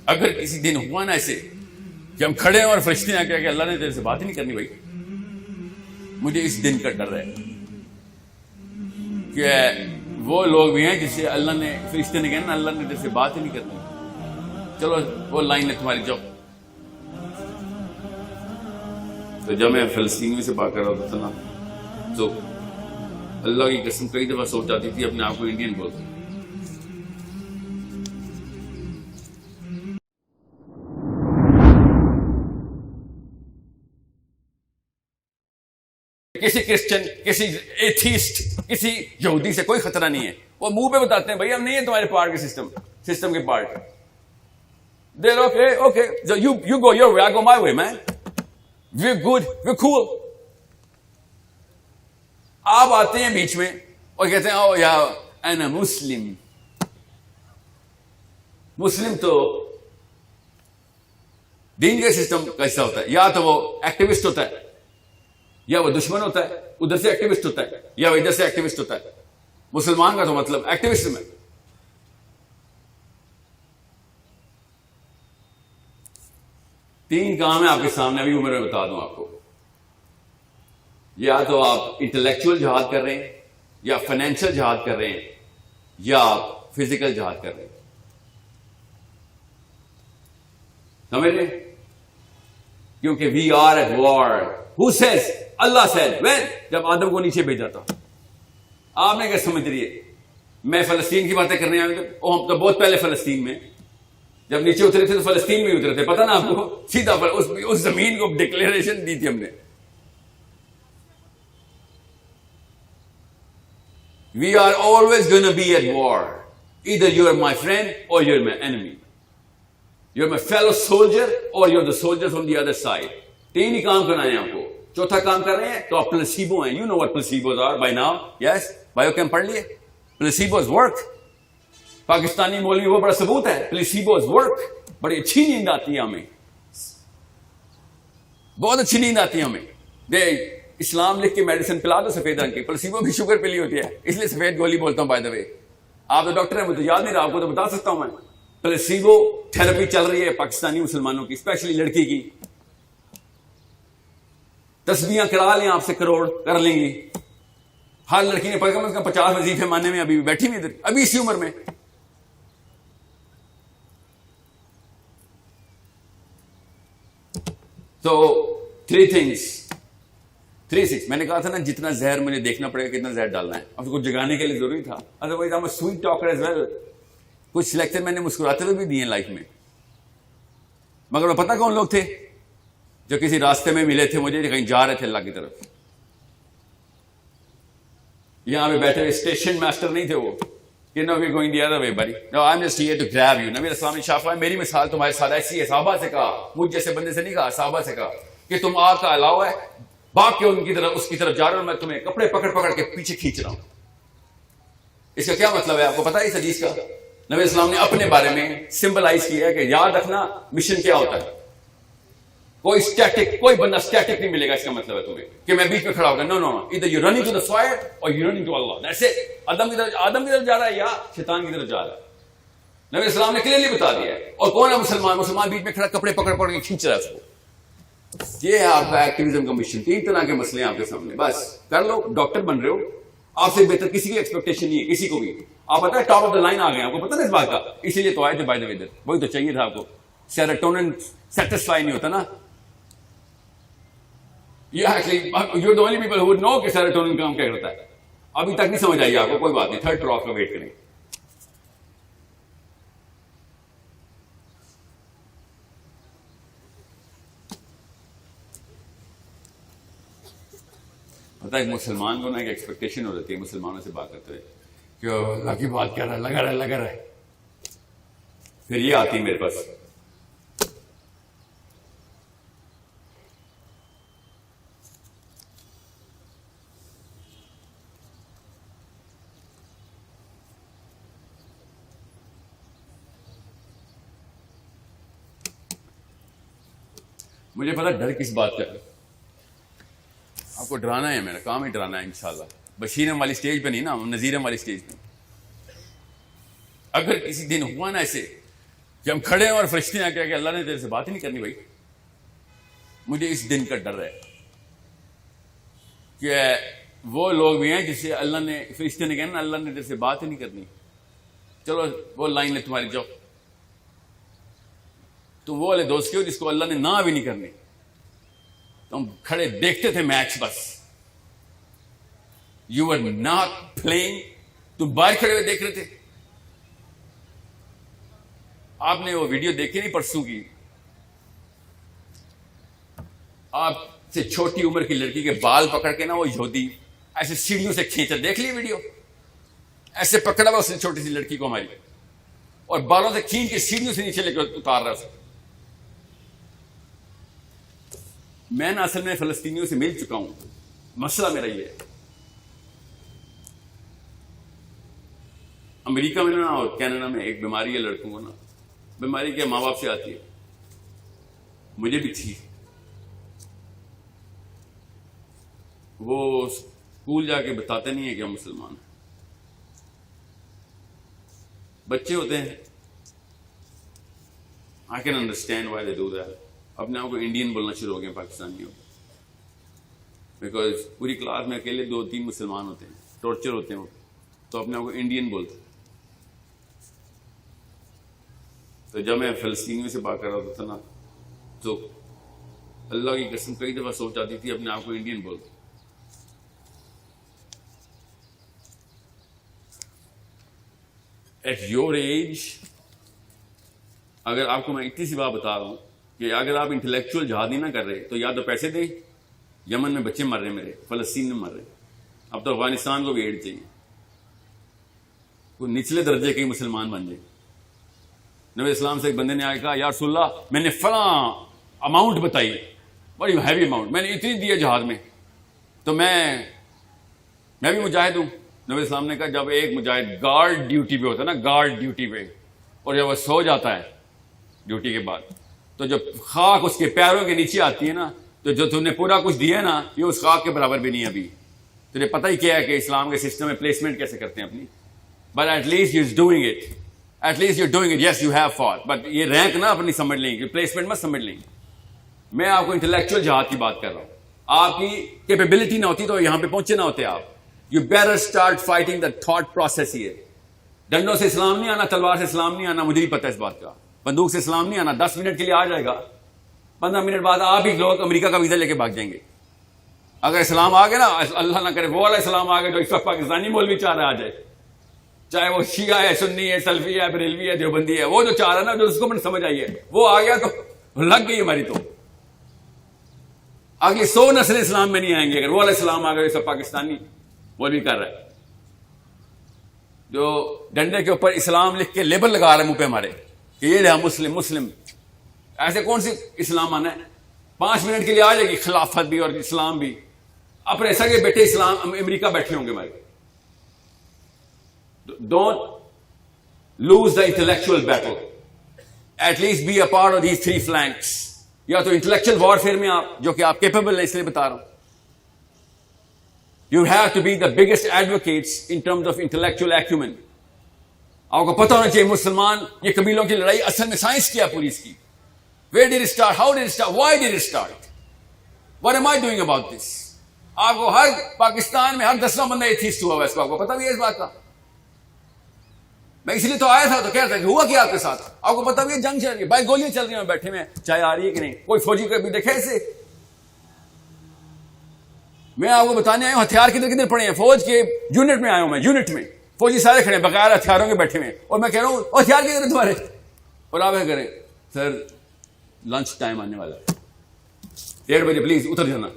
اگر کسی دن ہوا نا ایسے کہ ہم کھڑے ہیں اور فرشتے آ کے کہ اللہ نے تیرے سے بات ہی نہیں کرنی بھائی، مجھے اس دن کا ڈر ہے کہ وہ لوگ بھی ہیں جس سے اللہ نے، فرشتے نے کہا نا اللہ نے تیرے سے بات ہی نہیں کرنی، چلو وہ لائن ہے تمہاری، جاؤ. تو جب میں فلسطینی سے بات کر رہا ہوتا تھا نا تو اللہ کی قسم کئی دفعہ سوچ آتی تھی اپنے آپ کو انڈین بولتے. کسی کرسچن، کسی ایتھیسٹ، کسی یہودی سے کوئی خطرہ نہیں ہے. وہ منہ پہ بتاتے ہیں بھائی ہم نہیں ہیں تمہارے پارٹ کے سسٹم کے part. They're okay. So you go your way, I go my way, man. We're good, we're cool. آپ آتے ہیں بیچ میں اور کہتے ہیں او یا انا مسلم. مسلم تو دین کے سسٹم کا حصہ ہوتا ہے، یا تو وہ ایکٹیوسٹ ہوتا ہے یا وہ دشمن ہوتا ہے، ادھر سے ایکٹیوسٹ ہوتا ہے یا وہ ادھر سے ایکٹیوسٹ ہوتا ہے. مسلمان کا تو مطلب ایکٹیوسٹ میں. تین کام ہے آپ کے سامنے، ابھی عمر میں بتا دوں آپ کو. یا تو آپ انٹلیکچوئل جہاد کر رہے ہیں، یا فائنینشیل جہاد کر رہے ہیں، یا آپ فزیکل جہاد کر رہے ہیں. سمجھ رہے؟ کیونکہ we are at war. Who says? Allah says. When? جب آدم کو نیچے بھیجا تھا. آپ نے کیا سمجھ رہی ہے؟ میں فلسطین کی باتیں کرنے آئے ہم تو بہت پہلے فلسطین میں جب نیچے اترے تھے تو فلسطین میں اترے تھے، پتا نا آپ کو؟ سیدھا اس زمین کو ڈکلیریشن دی تھی ہم نے. We are always going to be at war. Either you are my friend or you are my enemy. You are my fellow soldier or you are the soldier from the other side. تین ہی کام کرنا ہے آپ کو. چوتھا کام کر رہے ہیں تو آپ پلسیبو ہیں. You know what placebos are by now. Yes? Bio camp پڑھ لیے. Placebos work. پاکستانی مولوی وہ بڑا ثبوت ہے. Placebos work. بڑی اچھی نیند آتی ہے ہمیں، بہت اچھی نیند آتی ہے ہمیں. اسلام لکھ کے میڈیسن پلا دو سفید رنگ کی. پلسیبو بھی شوگر پلی ہوتی ہے، اس لیے سفید گولی بولتا ہوں. بائی دا وے آپ تو ڈاکٹر ہیں، مجھے یاد نہیں رہا، آپ کو تو بتا سکتا ہوں میں. پلسیبو تھراپی چل رہی ہے پاکستانی مسلمانوں کی، اسپیشلی لڑکی کی. تسبیحاں کرا لیں آپ سے کروڑ کر لیں گی. ہر لڑکی نے کم از کم 50 وظیفے ماننے میں ابھی بیٹھی ہوئی ادھر، ابھی اسی عمر میں. تو 3 میں نے کہا تھا نا جتنا زہر مجھے دیکھنا پڑے گا کتنا زہر ڈالنا ہے. اب تو کچھ جگانے کے لیے ضروری تھا. Otherwise I'm a sweet talker as well. کچھ لیکچر میں نے مسکراتے ہوئے بھی دیے لائف میں. مگر وہ پتہ کون لوگ تھے؟ جو کسی راستے میں ملے تھے مجھے، کہیں جا رہے تھے اللہ کی طرف. یہاں پہ بیٹھے ہوئے اسٹیشن ماسٹر نہیں تھے وہ کہ نو we going the other way بڑی. No I am just here to grab you. نبی اسلام نے شافع میری مثال تمہارے ساتھ ایسی ہے. صحابہ سے کہا، مجھ جیسے بندے سے نہیں کہا، صحابہ سے کہا کہ تم آگ کا الاؤ ہے، بھاگ کے ان کی طرف اس کی طرف جا رہے ہو، میں تمہیں کپڑے پکڑ پکڑ کے پیچھے کھینچ رہا ہوں. اس کا کیا مطلب ہے آپ کو پتا ہے اس حدیث کا؟ نبی اسلام نے اپنے بارے میں سمبلائز کیا ہے کہ یاد رکھنا مشن کیا ہوتا ہے. کوئی اسٹیٹک، کوئی بندہ اسٹیٹک نہیں ملے گا. اس کا مطلب ہے تمہیں کہ میں بیچ میں کھڑا ہوگا. نو نو نو، ادھر you running to the fire اور یو رننگ ٹو اللہ. ایسے آدم کی طرف جا رہا ہے یا شیطان کی طرف جا رہا ہے. نبی اسلام نے کلیئرلی بتا دیا ہے. اور کون ہے مسلمان؟ مسلمان بیچ میں کھڑا کپڑے پکڑ پکڑ کے کھینچ رہا ہے اس کو. یہ ہے آپ کا ایکٹیویزم کا مشن. 3 طرح کے مسئلے ہیں آپ کے سامنے، بس کر لو. ڈاکٹر بن رہے ہو، آپ سے بہتر کسی کی ایکسپیکٹیشن نہیں ہے، کسی کو بھی. آپ پتا ہے ٹاپ آف دا لائن آ گئے، آپ کو پتا نا اس بات کا. اسی لیے تو آئے تھے بائی دا وے ادھر. وہی تو چاہیے تھا آپ کو. سیروٹونن سیٹسفائی نہیں ہوتا نا. You're the only people who would know کہ سیروٹونن کام کیا کرتا ہے. ابھی تک نہیں سمجھ آئی آپ کو، کوئی بات نہیں، 3rd ٹراک کا ویٹ کریں. پتا ہے مسلمان کو نا ایک ایکسپیکٹیشن ہو جاتی ہے مسلمانوں سے بات کرتے ہوئے کہ اللہ کی بات کر رہا ہے، لگا رہا ہے. پھر یہ آتی میرے پاس، مجھے پتا ڈر کس بات کا ہے. آپ کو ڈرانا ہے، میرا کام ہی ڈرانا ہے انشاءاللہ. بشیرم والی سٹیج پہ نہیں نا، نذیرم والی سٹیج پہ. اگر کسی دن ہوا نا ایسے کہ ہم کھڑے ہیں اور فرشتے ہیں کہ اللہ نے تیرے سے بات ہی نہیں کرنی بھائی. مجھے اس دن کا ڈر ہے کہ وہ لوگ بھی ہیں جس سے اللہ نے فرشتے نے کہا نا اللہ نے تیرے سے بات ہی نہیں کرنی, چلو وہ لائن ہے تمہاری, جاؤ تم وہ والے دوست کے ہو جس کو اللہ نے نہ بھی نہیں کرنی. تو ہم کھڑے دیکھتے تھے میچ بس. یو آر ناٹ پلئنگ, تم باہر کھڑے ہوئے دیکھ رہے تھے. آپ نے وہ ویڈیو دیکھی نہیں پرسوں کی, آپ سے چھوٹی عمر کی لڑکی کے بال پکڑ کے نا وہ یہودی ایسے سیڑھیوں سے کھینچا, دیکھ لی ویڈیو, ایسے پکڑا ہوا اس نے چھوٹی سی لڑکی کو ہماری, اور بالوں سے کھینچ کے سیڑھیوں سے نیچے لے کے اتار رہا اسے. میں نا اصل میں فلسطینیوں سے مل چکا ہوں, مسئلہ میرا یہ ہے. امریکہ میں نا اور کینیڈا میں ایک بیماری ہے لڑکوں کو نا, بیماری کے ماں باپ سے آتی ہے, مجھے بھی تھی. وہ اسکول جا کے بتاتے نہیں ہیں کہ ہم مسلمان ہیں. بچے ہوتے ہیں, I can understand why they do that. اپنے آپ کو انڈین بولنا شروع ہو گئے پاکستانیوں, بیکاز پوری کلاس میں اکیلے 2-3 مسلمان ہوتے ہیں, ٹارچر ہوتے ہیں وہ, تو اپنے آپ کو انڈین بولتے ہیں. تو جب میں فلسطینیوں سے بات کر رہا تھا نا, تو اللہ کی قسم کئی دفعہ سوچ آتی تھی اپنے آپ کو انڈین بولتے. ایٹ یور ایج, اگر آپ کو میں اتنی سی بات بتا رہا ہوں کہ اگر آپ انٹلیکچوئل جہاد نہیں نہ کر رہے تو یا تو پیسے دیں, یمن میں بچے مر رہے ہیں میرے, فلسطین میں مر رہے ہیں, اب تو افغانستان کو بھی ایڈ چاہیے, کوئی نچلے درجے کے مسلمان بن جائے. نبی اسلام سے ایک بندے نے آ کے کہا یا رسول اللہ میں نے فلاں اماؤنٹ بتائی, بڑی ہیوی اماؤنٹ میں نے اتنی دی ہے جہاد میں, تو میں بھی مجاہد ہوں. نبی اسلام نے کہا جب ایک مجاہد گارڈ ڈیوٹی پہ ہوتا ہے نا, گارڈ ڈیوٹی پہ, اور جب وہ سو جاتا ہے ڈیوٹی کے بعد, تو جب خاک اس کے پیروں کے نیچے آتی ہے نا, تو جو تم نے پورا کچھ دیا ہے نا یہ اس خاک کے برابر بھی نہیں ہے. ابھی تجھے پتہ ہی کیا ہے کہ اسلام کے سسٹم میں پلیسمنٹ کیسے کرتے ہیں اپنی, but at least you is doing it, at least you are doing it, yes you have fought, but یہ رینک نہ اپنی سمجھ لیں گے, پلیسمنٹ مت سمجھ لیں گے. میں آپ کو انٹلیکچوئل جہاد کی بات کر رہا ہوں. آپ کی کیپیبلٹی نہ ہوتی تو یہاں پہ پہنچے نہ ہوتے آپ. You better start fighting the thought process. یہ ڈنڈوں سے اسلام نہیں آنا, تلوار سے اسلام نہیں آنا, مجھے بھی پتہ ہے اس بات کا. بندوق سے اسلام نہیں آنا. 10 منٹ کے لیے آ جائے گا, 15 منٹ بعد آپ ہی لوگ امریکہ کا ویزا لے کے بھاگ جائیں گے. اگر اسلام آ گیا نا, اللہ نہ کرے وہ والا اسلام آ گیا جو اس وقت پاکستانی مولوی چاہ رہا آ جائے, چاہے وہ شیعہ ہے, سنی ہے, سلفی ہے, بریلوی ہے, دیوبندی ہے, وہ جو چاہ رہا ہے نا, جو اس کو من سمجھ آئی ہے, وہ آ گیا تو لگ گئی ہماری. تو اگلی 100 نسلیں اسلام میں نہیں آئیں گے اگر وہ والا اسلام آ گیا جو سب پاکستانی مولوی کر رہا ہے, جو ڈنڈے کے اوپر اسلام لکھ کے لیبل لگا رہا ہے منہ پہ ہمارے کہ یہ رہا مسلم مسلم. ایسے کون سی اسلام آنا ہے؟ 5 منٹ کے لیے آ جائے گی خلافت بھی اور اسلام بھی. اپنے سگے بیٹے اسلام امریکہ بیٹھے ہوں گے ہمارے. Don't lose the intellectual battle, at least be a part of these 3 flanks. یا تو انٹلیکچوئل وارفیئر میں آپ, جو کہ آپ کیپیبل ہے, اس لیے بتا رہا ہوں. You have to be the biggest advocates in terms of intellectual acumen. آپ کو پتہ ہونا چاہیے مسلمان یہ قبیلوں کی لڑائی اصل میں سائنس کیا پوری اس کی. Where did it start? How did it start? Why did it start? What am I doing about this? آپ کو ہر پاکستان میں ہر 10واں بندہ ایتھیسٹ ہوا ہوا, اس کو آپ کو پتہ بھی ہے اس بات کا. میں اس لیے تو آیا تھا, تو کہہ رہا تھا کہ ہوا کیا آپ کے ساتھ, آپ کو پتہ بھی ہے جنگ چل رہی ہے, بھائی گولیاں چل رہی ہیں, بیٹھے میں چائے آ رہی ہے کہ نہیں, کوئی فوجی کو بھی دیکھے اسے. میں آپ کو بتانے آیا ہوں ہتھیار کدھر کدھر پڑے ہیں. فوج کے یونٹ میں آیا ہوں میں, یونٹ میں فوجی سارے کھڑے بغیر ہتھیاروں کے بیٹھے ہوئے, اور میں کہہ رہا ہوں ہتھیار کدھر ہیں تمہارے, اور آپ کیا کریں, سر لنچ ٹائم آنے والا ہے, 1:30 بجے پلیز اتر جانا.